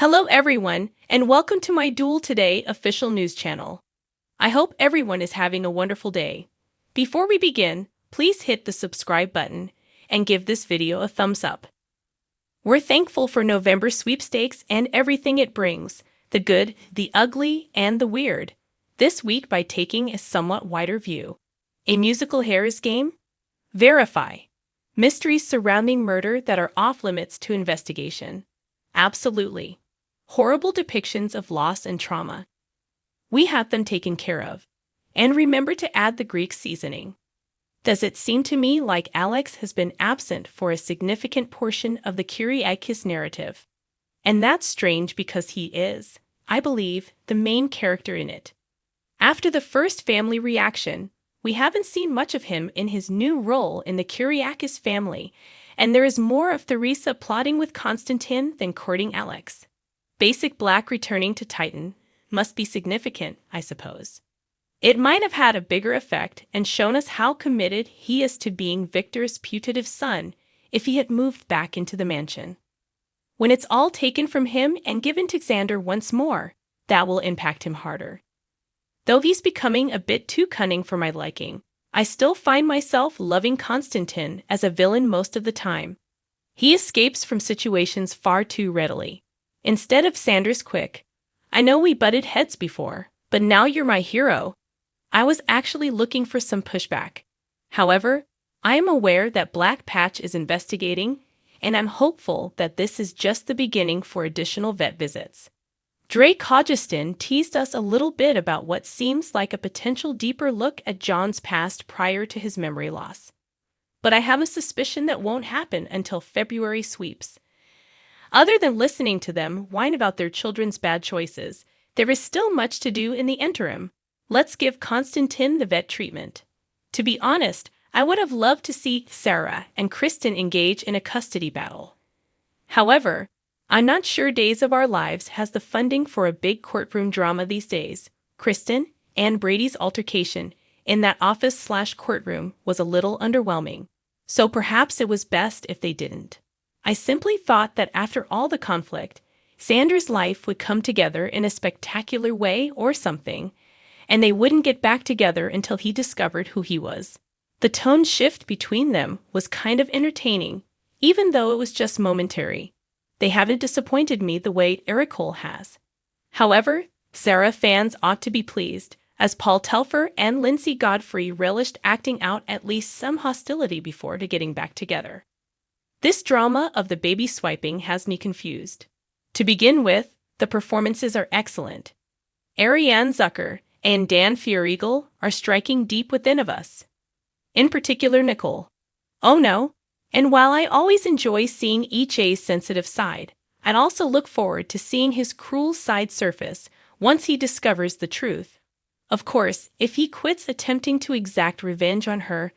Hello everyone, and welcome to my Duel Today official news channel. I hope everyone is having a wonderful day. Before we begin, please hit the subscribe button and give this video a thumbs up. We're thankful for November sweepstakes and everything it brings, the good, the ugly, and the weird. This week by taking a somewhat wider view. A musical Harris game? Verify. Mysteries surrounding murder that are off limits to investigation. Absolutely. Horrible depictions of loss and trauma. We have them taken care of. And remember to add the Greek seasoning. Does it seem to me like Alex has been absent for a significant portion of the Kyriakis narrative? And that's strange because he is, I believe, the main character in it. After the first family reaction, we haven't seen much of him in his new role in the Kyriakis family, and there is more of Theresa plotting with Constantine than courting Alex. Basic Black returning to Titan must be significant, I suppose. It might have had a bigger effect and shown us how committed he is to being Victor's putative son if he had moved back into the mansion. When it's all taken from him and given to Xander once more, that will impact him harder. Though he's becoming a bit too cunning for my liking, I still find myself loving Constantine as a villain most of the time. He escapes from situations far too readily. Instead of Xander's quick, I know we butted heads before, but now you're my hero. I was actually looking for some pushback. However, I am aware that Black Patch is investigating, and I'm hopeful that this is just the beginning for additional vet visits. Drake Hodgeston teased us a little bit about what seems like a potential deeper look at John's past prior to his memory loss. But I have a suspicion that won't happen until February sweeps. Other than listening to them whine about their children's bad choices, there is still much to do in the interim. Let's give Constantine the vet treatment. To be honest, I would have loved to see Sarah and Kristen engage in a custody battle. However, I'm not sure Days of Our Lives has the funding for a big courtroom drama these days. Kristen and Brady's altercation in that office/courtroom was a little underwhelming, so perhaps it was best if they didn't. I simply thought that after all the conflict, Xander's life would come together in a spectacular way or something, and they wouldn't get back together until he discovered who he was. The tone shift between them was kind of entertaining, even though it was just momentary. They haven't disappointed me the way Eric Cole has. However, Sarah fans ought to be pleased, as Paul Telfer and Lindsay Godfrey relished acting out at least some hostility before getting back together. This drama of the baby swiping has me confused. To begin with, the performances are excellent. Ariane Zucker and Dan Fierigel are striking deep within of us. In particular, Nicole. Oh no. And while I always enjoy seeing EJ's sensitive side, I'd also look forward to seeing his cruel side surface once he discovers the truth. Of course, if he quits attempting to exact revenge on her,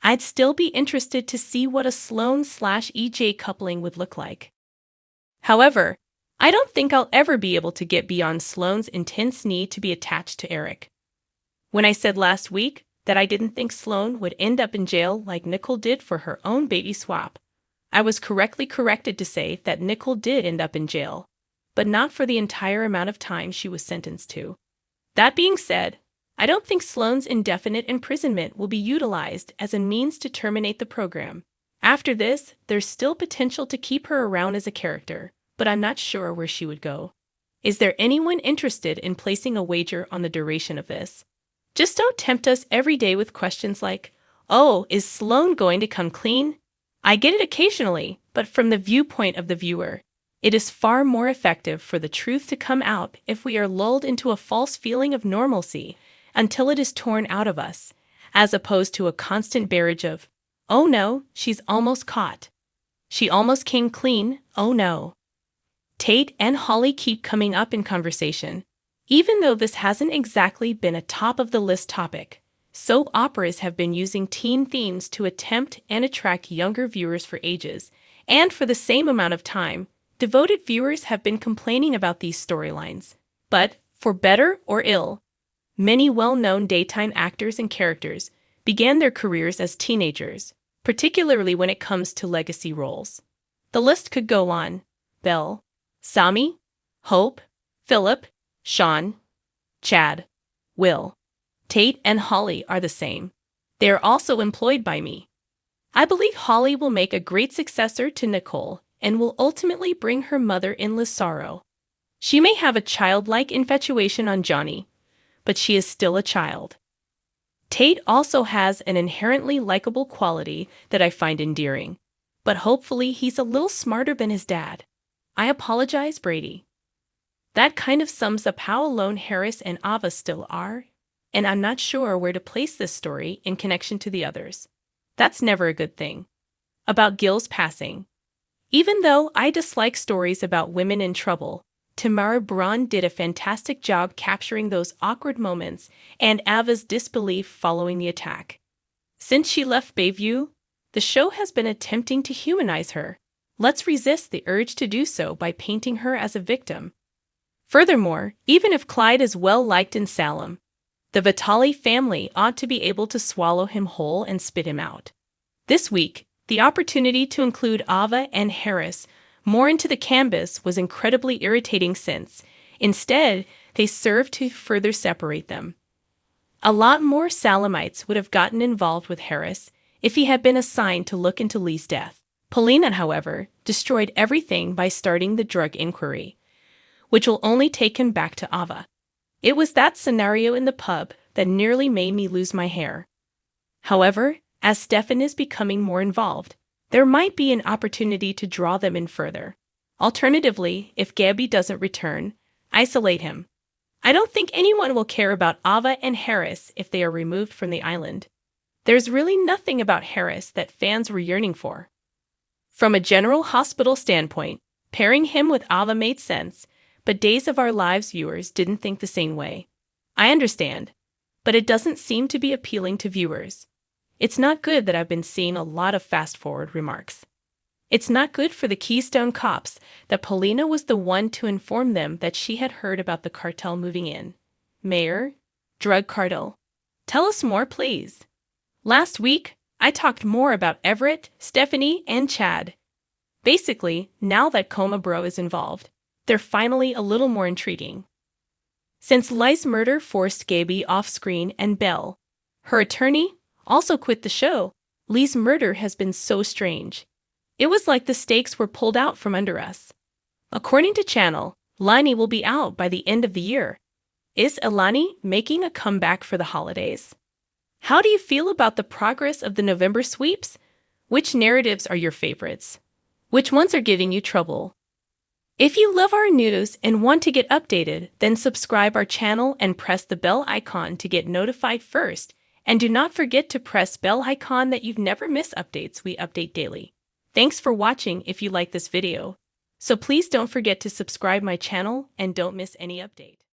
I'd still be interested to see what a Sloane/EJ coupling would look like. However, I don't think I'll ever be able to get beyond Sloane's intense need to be attached to Eric. When I said last week that I didn't think Sloane would end up in jail like Nicole did for her own baby swap, I was correctly corrected to say that Nicole did end up in jail, but not for the entire amount of time she was sentenced to. That being said, I don't think Sloane's indefinite imprisonment will be utilized as a means to terminate the program. After this, there's still potential to keep her around as a character, but I'm not sure where she would go. Is there anyone interested in placing a wager on the duration of this? Just don't tempt us every day with questions like, oh, is Sloane going to come clean? I get it occasionally, but from the viewpoint of the viewer, it is far more effective for the truth to come out if we are lulled into a false feeling of normalcy until it is torn out of us, as opposed to a constant barrage of, oh no, she's almost caught. She almost came clean, oh no. Tate and Holly keep coming up in conversation. Even though this hasn't exactly been a top-of-the-list topic, soap operas have been using teen themes to attempt and attract younger viewers for ages, and for the same amount of time, devoted viewers have been complaining about these storylines. But, for better or ill, many well-known daytime actors and characters began their careers as teenagers, particularly when it comes to legacy roles. The list could go on. Belle, Sami, Hope, Philip, Sean, Chad, Will, Tate, and Holly are the same. They are also employed by me. I believe Holly will make a great successor to Nicole and will ultimately bring her mother-in-law sorrow. She may have a childlike infatuation on Johnny, but she is still a child. Tate also has an inherently likable quality that I find endearing, but hopefully he's a little smarter than his dad. I apologize, Brady. That kind of sums up how alone Harris and Ava still are, and I'm not sure where to place this story in connection to the others. That's never a good thing. About Gil's passing. Even though I dislike stories about women in trouble, Tamara Braun did a fantastic job capturing those awkward moments and Ava's disbelief following the attack. Since she left Bayview, the show has been attempting to humanize her. Let's resist the urge to do so by painting her as a victim. Furthermore, even if Clyde is well liked in Salem, the Vitale family ought to be able to swallow him whole and spit him out. This week, the opportunity to include Ava and Harris more into the canvas was incredibly irritating since, instead, they served to further separate them. A lot more Salemites would have gotten involved with Harris if he had been assigned to look into Lee's death. Paulina, however, destroyed everything by starting the drug inquiry, which will only take him back to Ava. It was that scenario in the pub that nearly made me lose my hair. However, as Stefan is becoming more involved, there might be an opportunity to draw them in further. Alternatively, if Gabby doesn't return, isolate him. I don't think anyone will care about Ava and Harris if they are removed from the island. There's really nothing about Harris that fans were yearning for. From a General Hospital standpoint, pairing him with Ava made sense, but Days of Our Lives viewers didn't think the same way. I understand, but it doesn't seem to be appealing to viewers. It's not good that I've been seeing a lot of fast-forward remarks. It's not good for the Keystone Cops that Paulina was the one to inform them that she had heard about the cartel moving in. Mayor? Drug cartel? Tell us more, please. Last week, I talked more about Everett, Stephanie, and Chad. Basically, now that Coma Bro is involved, they're finally a little more intriguing. Since Li's murder forced Gaby off-screen and Belle, her attorney, also quit the show, Lee's murder has been so strange. It was like the stakes were pulled out from under us. According to Channel, Lani will be out by the end of the year. Is Elani making a comeback for the holidays? How do you feel about the progress of the November sweeps? Which narratives are your favorites? Which ones are giving you trouble? If you love our news and want to get updated, then subscribe our channel and press the bell icon to get notified first. And do not forget to press bell icon that you've never miss updates we update daily. Thanks for watching if you like this video. So please don't forget to subscribe my channel and don't miss any update.